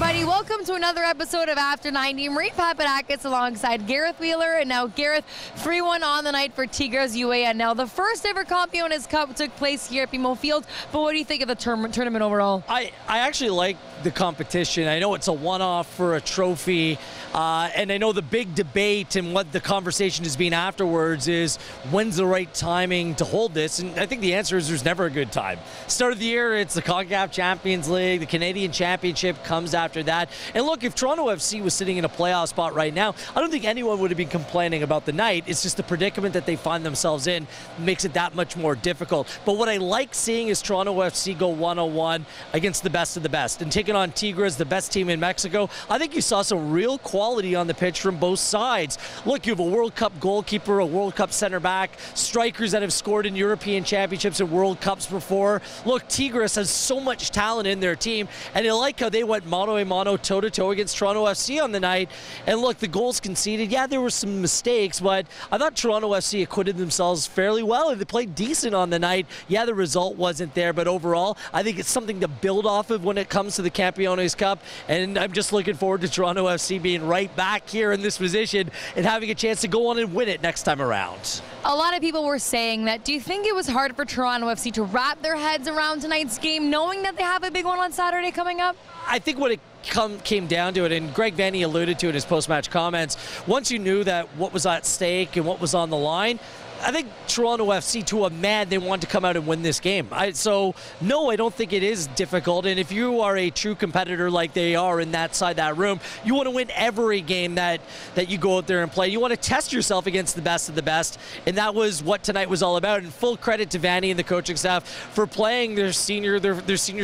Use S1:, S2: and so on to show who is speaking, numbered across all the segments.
S1: everybody. Welcome to another episode of After 90. Marie Papadakis alongside Gareth Wheeler. And now, Gareth, 3-1 on the night for Tigres UANL. The first ever Campeones Cup took place here at BMO Field. But what do you think of the tournament overall?
S2: I actually like the competition. I know it's a one-off for a trophy. And I know the big debate and what the conversation has been afterwards is when's the right timing to hold this? And I think the answer is there's never a good time. Start of the year, it's the CONCACAF Champions League, the Canadian Championship comes after that. And look, if Toronto FC was sitting in a playoff spot right now, I don't think anyone would have been complaining about the night. It's just the predicament that they find themselves in makes it that much more difficult. But what I like seeing is Toronto FC go 1-on-1 against the best of the best. And taking on Tigres, the best team in Mexico, I think you saw some real quality on the pitch from both sides. Look, you have a World Cup goalkeeper, a World Cup center back, strikers that have scored in European Championships and World Cups before. Look, Tigres has so much talent in their team, and I like how they went mano-a-mano, toe-to-toe against Toronto FC on the night. And look, the goals conceded, yeah, there were some mistakes, but I thought Toronto FC acquitted themselves fairly well, and they played decent on the night. Yeah, the result wasn't there, but overall, I think it's something to build off of when it comes to the Campeones Cup, and I'm just looking forward to Toronto FC being right back here in this position and having a chance to go on and win it next time around.
S1: A lot of people were saying that. Do you think it was hard for Toronto FC to wrap their heads around tonight's game, knowing that they have a big one on Saturday coming up?
S2: I think what it came down to it, and Greg Vanney alluded to it in his post-match comments, once you knew that what was at stake and what was on the line, I think Toronto FC, to a man, they wanted to come out and win this game. So, no, I don't think it is difficult. And if you are a true competitor like they are in that side of that room, you want to win every game that you go out there and play. You want to test yourself against the best of the best. And that was what tonight was all about. And full credit to Vanney and the coaching staff for playing their senior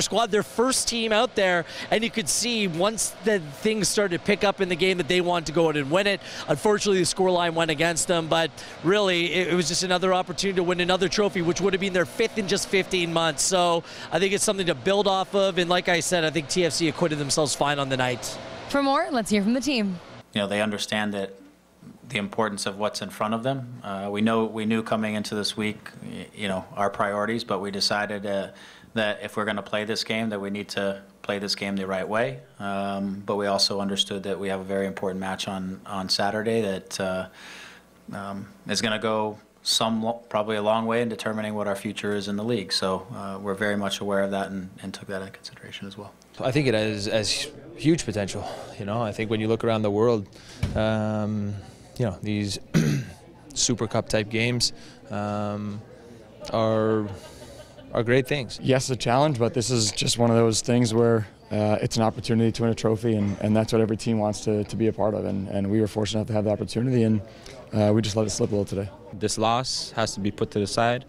S2: squad, their first team out there. And you could see once the things started to pick up in the game that they wanted to go out and win it. Unfortunately, the scoreline went against them. But really, it was just another opportunity to win another trophy, which would have been their 5th in just 15 months. So I think it's something to build off of. And like I said, I think TFC acquitted themselves fine on the night.
S1: For more, let's hear from the team.
S3: You know, they understand that the importance of what's in front of them. We knew coming into this week, you know, our priorities, but we decided that if we're going to play this game, that we need to play this game the right way. But we also understood that we have a very important match on Saturday that is going to go probably a long way in determining what our future is in the league. So we're very much aware of that and took that into consideration as well.
S4: I think it has huge potential. You know, I think when you look around the world, you know, these Super Cup type games are great things.
S5: Yes, a challenge, but this is just one of those things where it's an opportunity to win a trophy, and that's what every team wants to be a part of. And we were fortunate enough to have the opportunity, and we just let it slip a little today.
S6: This loss has to be put to the side.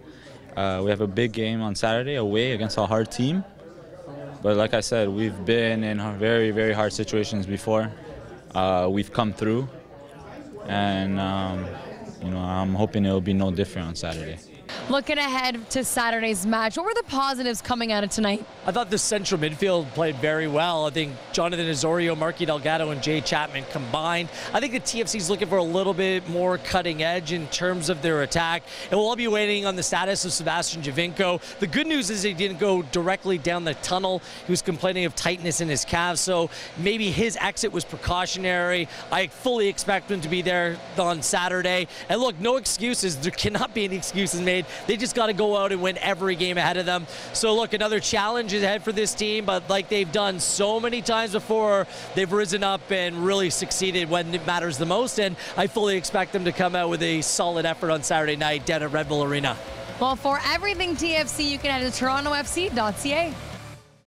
S6: We have a big game on Saturday away against a hard team. But like I said, we've been in very, very hard situations before. We've come through, and you know, I'm hoping it'll be no different on Saturday.
S1: Looking ahead to Saturday's match, what were the positives coming out of tonight?
S2: I thought the central midfield played very well. I think Jonathan Osorio, Marky Delgado, and Jay Chapman combined. I think the TFC's looking for a little bit more cutting edge in terms of their attack. And we'll all be waiting on the status of Sebastian Giovinco. The good news is he didn't go directly down the tunnel. He was complaining of tightness in his calves, so maybe his exit was precautionary. I fully expect him to be there on Saturday. And look, no excuses. There cannot be any excuses made. They just got to go out and win every game ahead of them. So look, another challenge is ahead for this team, but like they've done so many times before, they've risen up and really succeeded when it matters the most, and I fully expect them to come out with a solid effort on Saturday night down at Red Bull Arena.
S1: Well, for everything TFC, you can head to torontofc.ca.